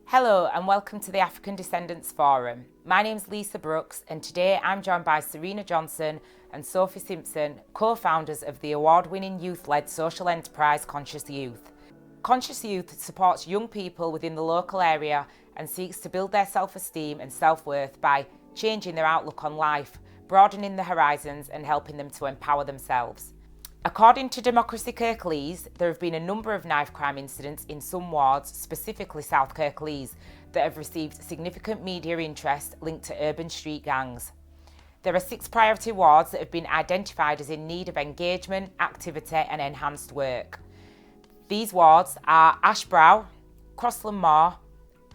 Hello and welcome to the African Descendants Forum. My name's Lisa Brooks and today I'm joined by Serena Johnson and Sophie Simpson, co-founders of the award-winning youth-led social enterprise Conscious Youth. Conscious Youth supports young people within the local area and seeks to build their self-esteem and self-worth by changing their outlook on life, broadening their horizons and helping them to empower themselves. According to Democracy Kirklees, there have been a number of knife crime incidents in some wards, specifically South Kirklees, that have received significant media interest linked to urban street gangs. There are 6 priority wards that have been identified as in need of engagement, activity and enhanced work. These wards are Ashbrow, Crossland Moor,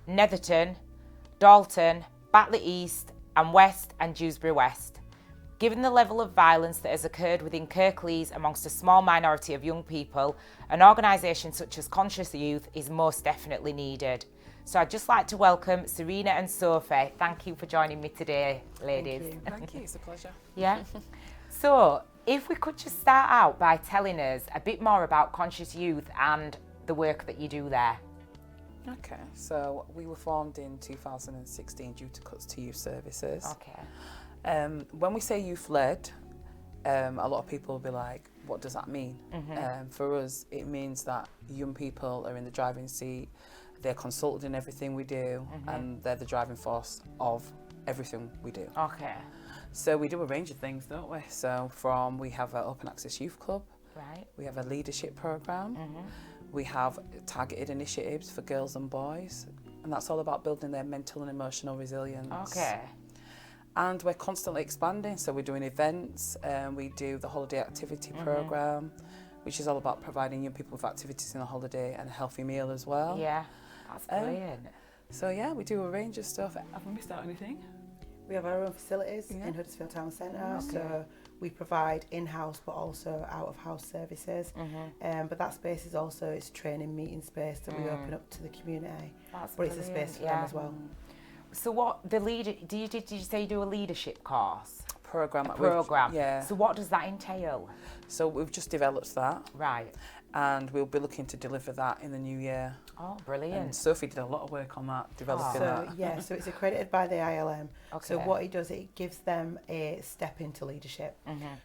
Netherton, Dalton, Batley East and West and Dewsbury West. Given the level of violence that has occurred within Kirklees amongst a small minority of young people, an organisation such as Conscious Youth is most definitely needed. So I'd just like to welcome Serena and Sophie. Thank you for joining me today, ladies. Thank you, it's a pleasure. Yeah. So if we could just start out by telling us a bit more about Conscious Youth and the work that you do there. Okay, so we were formed in 2016 due to cuts to youth services. Okay. When we say youth-led, a lot of people will be like, what does that mean? For us, it means that young people are in the driving seat, they're consulted in everything we do, and they're the driving force of everything we do. Okay. So we do a range of things, don't we? So we have an open access youth club, Right. we have a leadership programme, we have targeted initiatives for girls and boys, and that's all about building their mental and emotional resilience. Okay. And we're constantly expanding, so we're doing events, we do the holiday activity programme, which is all about providing young people with activities in the holiday and a healthy meal as well. Yeah, that's brilliant. So yeah, we do a range of stuff. Have we missed out anything? We have our own facilities in Huddersfield Town Centre, so we provide in-house but also out-of-house services. But that space is also it's training meeting space that we open up to the community. That's but it's a space for them as well. So what the leader did you say you do a leadership course? Program. Yeah. So what does that entail? So we've just developed that. Right. And we'll be looking to deliver that in the new year. Oh, brilliant. And Sophie did a lot of work on that, developing that. Yeah, so it's accredited by the ILM. Okay. So what it does, it gives them a step into leadership.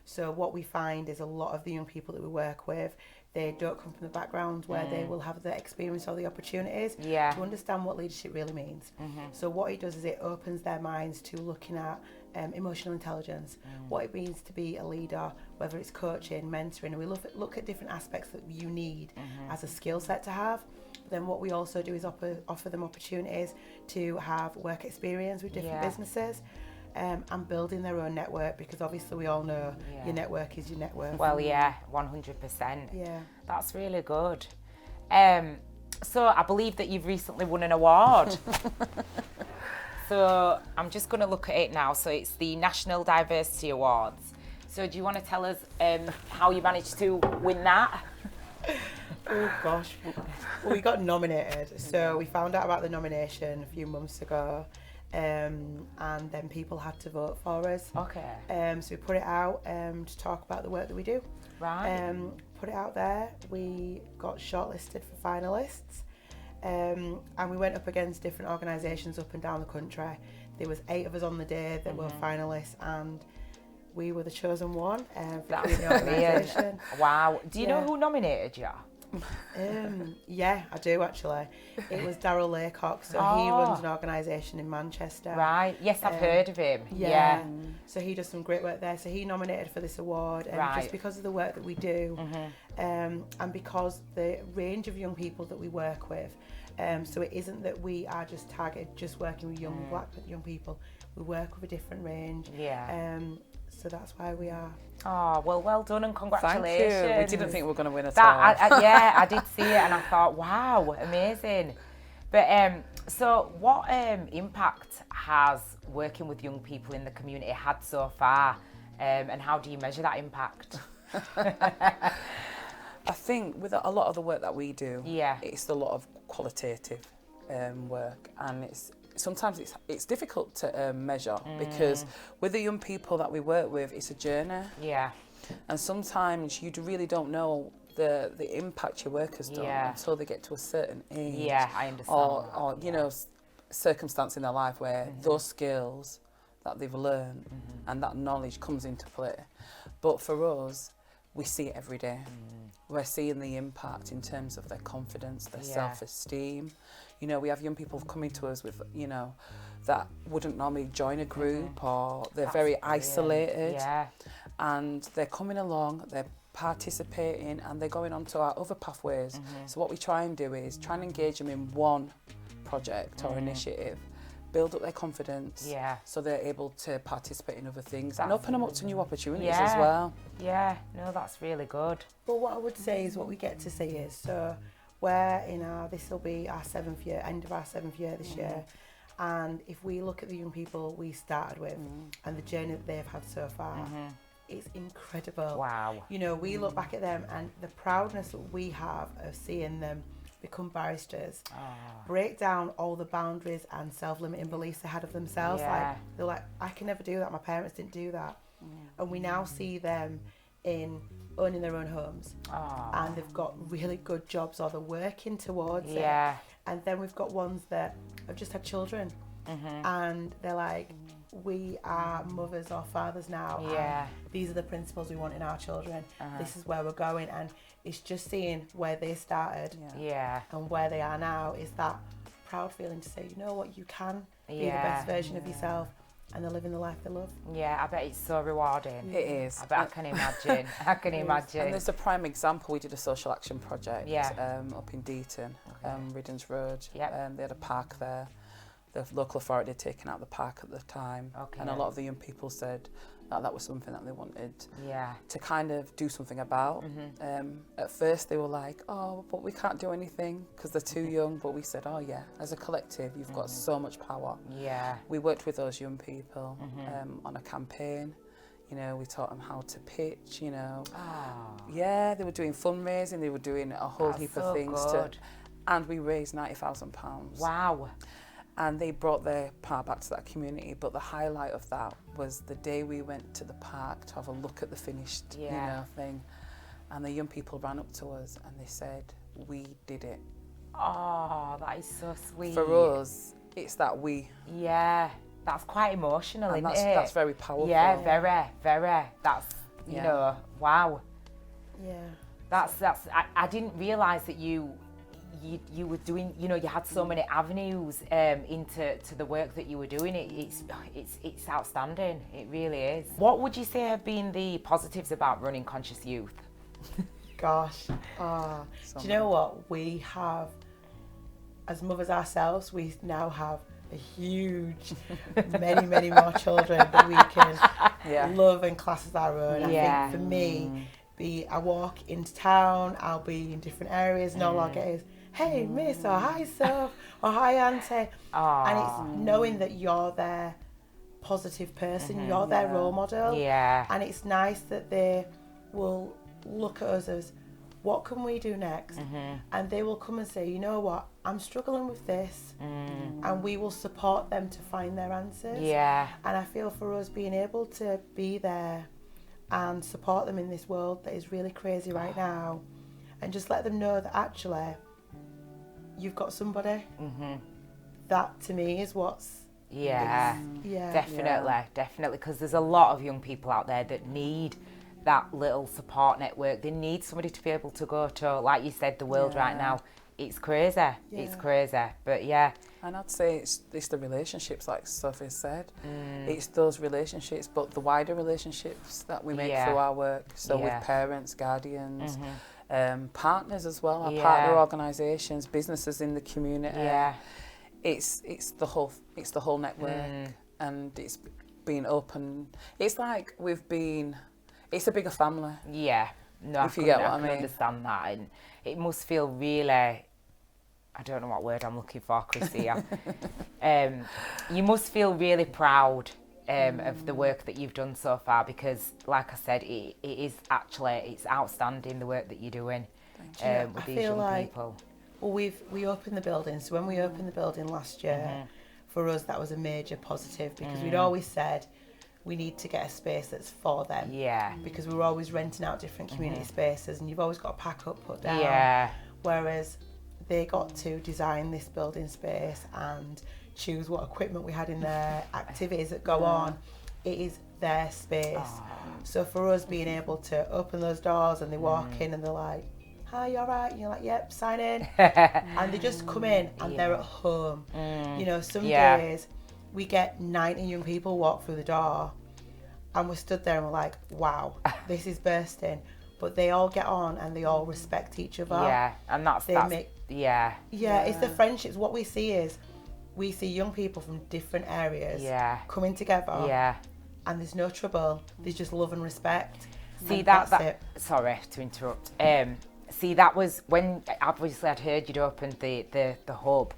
So what we find is a lot of the young people that we work with, they don't come from the background where they will have the experience or the opportunities to understand what leadership really means. So what it does is it opens their minds to looking at emotional intelligence, what it means to be a leader, whether it's coaching, mentoring, and we look at different aspects that you need as a skill set to have. But then what we also do is offer them opportunities to have work experience with different businesses. And building their own network, because obviously we all know your network is your net worth. Well, yeah, 100%. Yeah. That's really good. So I believe that you've recently won an award. So I'm just going to look at it now. So it's the National Diversity Awards. So do you want to tell us how you managed to win that? Oh gosh. Well, we got nominated. So we found out about the nomination a few months ago. And then people had to vote for us. Okay. So we put it out to talk about the work that we do. Right. Put it out there. We got shortlisted for finalists. And we went up against different organisations up and down the country. There was 8 of us on the day that were finalists, and we were the chosen one for the organisation. Wow. Do you know who nominated you? Yeah, I do actually. It was Darryl Laycock, so he runs an organisation in Manchester. Right. Yes, I've heard of him. Yeah. So he does some great work there. So he nominated for this award, and just because of the work that we do, and because the range of young people that we work with. So it isn't that we are just targeted just working with young black young people. We work with a different range. Yeah. So that's why we are. Oh, well done and congratulations. Thank you. We didn't think we were going to win at all. I did see it and I thought, wow, amazing. But so what impact has working with young people in the community had so far, and how do you measure that impact? I think with a lot of the work that we do, it's a lot of qualitative work, and sometimes it's difficult to measure because with the young people that we work with, it's a journey. Yeah. And sometimes you really don't know the impact your work has done until they get to a certain age. Yeah, I understand. Or you know, circumstance in their life where those skills that they've learned and that knowledge comes into play. But for us, we see it every day. We're seeing the impact in terms of their confidence, their self-esteem. You know, we have young people coming to us with, you know, that wouldn't normally join a group or they're very isolated. Yeah. And they're coming along, they're participating and they're going on to our other pathways. So what we try and do is try and engage them in one project or initiative, build up their confidence so they're able to participate in other things and open them up to new opportunities as well. Yeah, no, that's really good. But what I would say is what we get to see is, so we're in this will be our 7th year, end of our 7th year this year. And if we look at the young people we started with and the journey that they've had so far, it's incredible. Wow. You know, we look back at them and the proudness that we have of seeing them become barristers, break down all the boundaries and self-limiting beliefs they had of themselves. Like, they're like, I can never do that, my parents didn't do that. And we now see them in owning their own homes, and they've got really good jobs or they're working towards it. And then we've got ones that have just had children and they're like, we are mothers or fathers now, and these are the principles we want in our children. This is where we're going, and it's just seeing where they started and where they are now is that proud feeling to say, you know what, you can be the best version of yourself, and they're living the life they love. Yeah, I bet it's so rewarding. It is. I bet I can imagine. I can imagine. And there's a prime example. We did a social action project up in Deaton, Riddens Road. They had a park there. The local authority had taken out the park at the time, and a lot of the young people said that was something that they wanted to kind of do something about. At first they were like, oh, but we can't do anything because they're too young, but we said, oh yeah, as a collective you've got so much power. We worked with those young people on a campaign. You know, we taught them how to pitch, you know. They were doing fundraising, they were doing a whole heap of things and we raised £90,000. Wow. And they brought their part back to that community. But the highlight of that was the day we went to the park to have a look at the finished you know, thing. And the young people ran up to us and they said, we did it. Oh, that is so sweet. For us, it's that we. Yeah, that's quite emotional, and isn't it? That's very powerful. Yeah, very. That's, you know, wow. Yeah. That's. I didn't realise that you were doing, you know, you had so many avenues into the work that you were doing. It's outstanding. It really is. What would you say have been the positives about running Conscious Youth? Gosh, do you know what? We have, as mothers ourselves, we now have a huge, many more children that we can love and class as our own. I think for me, I walk into town, I'll be in different areas, and all I'll get is, hey, miss, or hi, Soph, or hi, auntie. And it's knowing that you're their positive person, you're their role model. And it's nice that they will look at us as, what can we do next? And they will come and say, you know what, I'm struggling with this. And we will support them to find their answers. And I feel for us being able to be there and support them in this world that is really crazy right now, and just let them know that actually you've got somebody. That to me is what's definitely, because there's a lot of young people out there that need that little support network. They need somebody to be able to go to. Like you said, the world right now, it's crazy. It's crazy, but and I'd say it's the relationships, like Sophie said. It's those relationships, but the wider relationships that we make through our work. So with parents, guardians, partners as well, our partner organisations, businesses in the community. It's the whole network, and it's been open. It's like it's a bigger family. No, I can understand that, and it must feel really, I don't know what word I'm looking for, Chrissy. You must feel really proud of the work that you've done so far, because like I said, it is actually, it's outstanding the work that you're doing with these young people. Well, we opened the building, so when we opened the building last year, for us that was a major positive, because we'd always said we need to get a space that's for them. Yeah. Because we're always renting out different community spaces, and you've always got to pack up, put down. Yeah. Whereas they got to design this building space and choose what equipment we had in there, activities that go on. It is their space. So for us, being able to open those doors and they walk in and they're like, hi, you all right? And you're like, yep, sign in. And they just come in and they're at home. You know, some days we get 90 young people walk through the door and we're stood there and we're like, wow, this is bursting. But they all get on and they all respect each other. Yeah, and that's it's the friendships. What we see is, we see young people from different areas coming together, and there's no trouble. There's just love and respect. See, and that's it. it. Sorry to interrupt. See, that was when obviously I'd heard you'd opened the hub.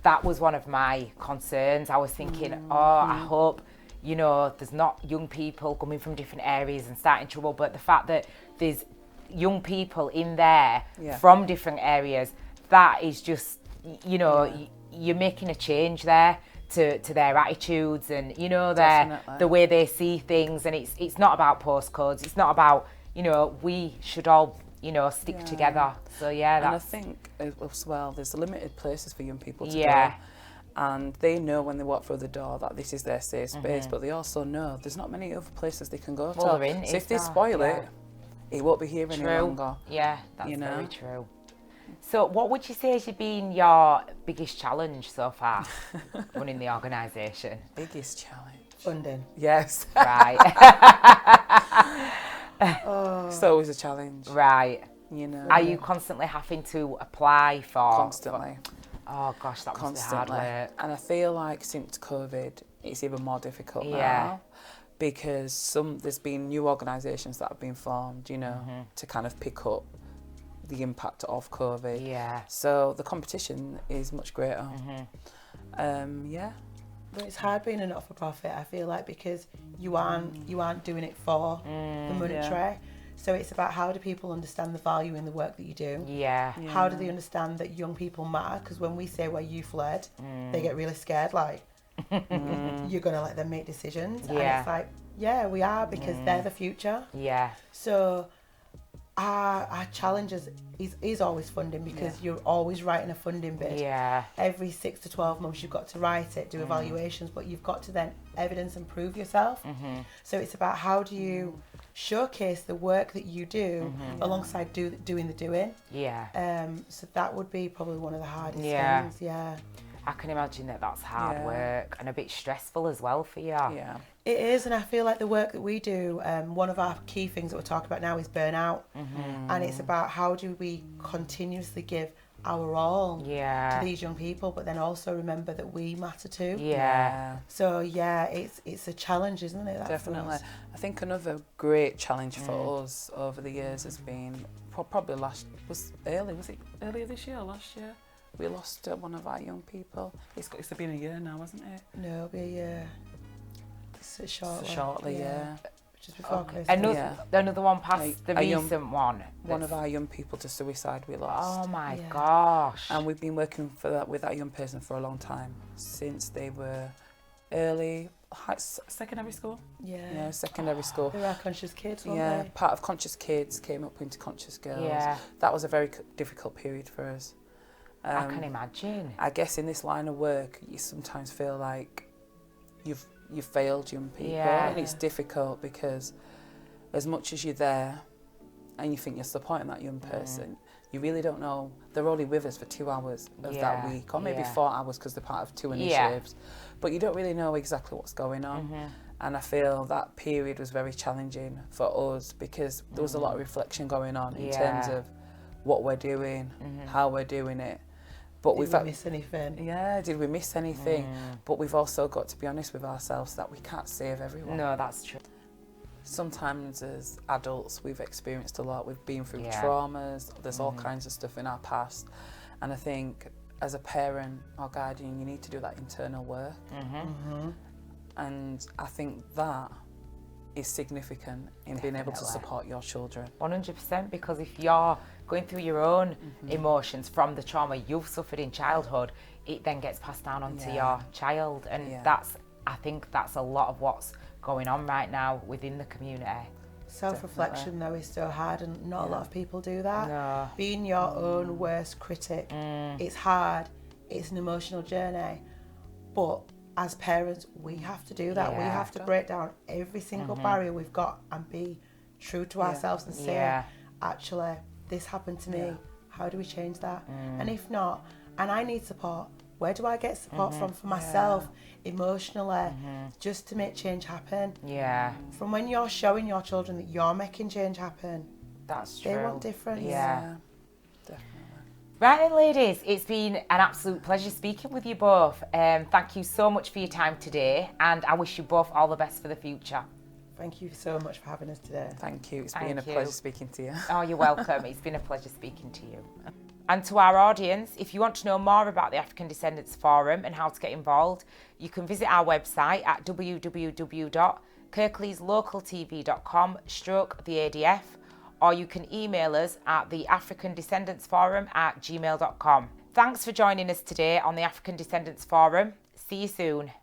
That was one of my concerns. I was thinking, I hope, you know, there's not young people coming from different areas and starting trouble, but the fact that there's young people in there from different areas, that is just, you know, you're making a change there to their attitudes and, you know, the way they see things. And it's not about postcodes. It's not about, you know, we should all, you know, stick together. So that's... And I think as well, there's limited places for young people to go. And they know when they walk through the door that this is their safe space, but they also know there's not many other places they can go to. So if they spoil it won't be here any longer. Yeah, that's very true. So what would you say has been your biggest challenge so far running the organisation? Biggest challenge? Funding. Yes. Right. It's always a challenge. Right. You know. Are you constantly having to apply for... Constantly. Oh gosh, that must be hard work. And I feel like since COVID, it's even more difficult now, because there's been new organisations that have been formed, you know, to kind of pick up the impact of COVID. Yeah. So the competition is much greater. But it's hard being a not-for-profit, I feel like, because you aren't doing it for the monetary. So it's about, how do people understand the value in the work that you do? How do they understand that young people matter? Because when we say we're youth-led, they get really scared, like, you're going to let them make decisions. And it's like, yeah, we are, because they're the future. So our challenge is always funding, because you're always writing a funding bid. Every 6 to 12 months you've got to write it, do evaluations, but you've got to then evidence and prove yourself. So it's about, how do you showcase the work that you do alongside doing the doing. So that would be probably one of the hardest things. I can imagine that's hard work and a bit stressful as well for you. It is, and I feel like the work that we do, one of our key things that we're talking about now is burnout. And it's about, how do we continuously give our all to these young people, but then also remember that we matter too. So it's a challenge, isn't it? Definitely. I think another great challenge for us over the years has been probably earlier this year or last year? We lost one of our young people. It's been a year now, hasn't it? No, it'll be a year. It's shortly, Just before Christmas. Another one past the recent one. One of our young people to suicide we lost. Oh my gosh. And we've been working with that young person for a long time, since they were secondary school. Secondary school. They were our Conscious Kids, weren't they? Part of Conscious Kids came up into Conscious Girls. That was a very difficult period for us. I can imagine. I guess in this line of work, you sometimes feel like you've failed young people, and it's difficult, because as much as you're there and you think you're supporting that young person, you really don't know. They're only with us for 2 hours of that week, or maybe 4 hours, because they're part of 2 initiatives, but you don't really know exactly what's going on. And I feel that period was very challenging for us, because there was a lot of reflection going on in terms of what we're doing, how we're doing it. But did we miss anything? Did we miss anything? But we've also got to be honest with ourselves that we can't save everyone. No, that's true. Sometimes as adults we've experienced a lot. We've been through traumas. There's all kinds of stuff in our past. And I think as a parent or guardian, you need to do that internal work. And I think that is significant in being able to support your children. 100%, because if you're going through your own emotions from the trauma you've suffered in childhood, it then gets passed down onto your child, and that's I think that's a lot of what's going on right now within the community. Self-reflection though is so hard, and not a lot of people do that. No. Being your own worst critic, it's hard, it's an emotional journey, but as parents we have to do that. We have to break down every single barrier we've got and be true to ourselves and say, actually, this happened to me, how do we change that? And if not, and I need support, where do I get support from for myself, emotionally, just to make change happen? From when you're showing your children that you're making change happen, that's true. They want difference. Definitely. Right then, ladies, it's been an absolute pleasure speaking with you both. Thank you so much for your time today, and I wish you both all the best for the future. Thank you so much for having us today. Thank you. It's been a pleasure speaking to you. Oh, you're welcome. It's been a pleasure speaking to you. And to our audience, if you want to know more about the African Descendants Forum and how to get involved, you can visit our website at www.kirkleeslocaltv.com/the ADF, or you can email us at theafricandescendantsforum@gmail.com. Thanks for joining us today on the African Descendants Forum. See you soon.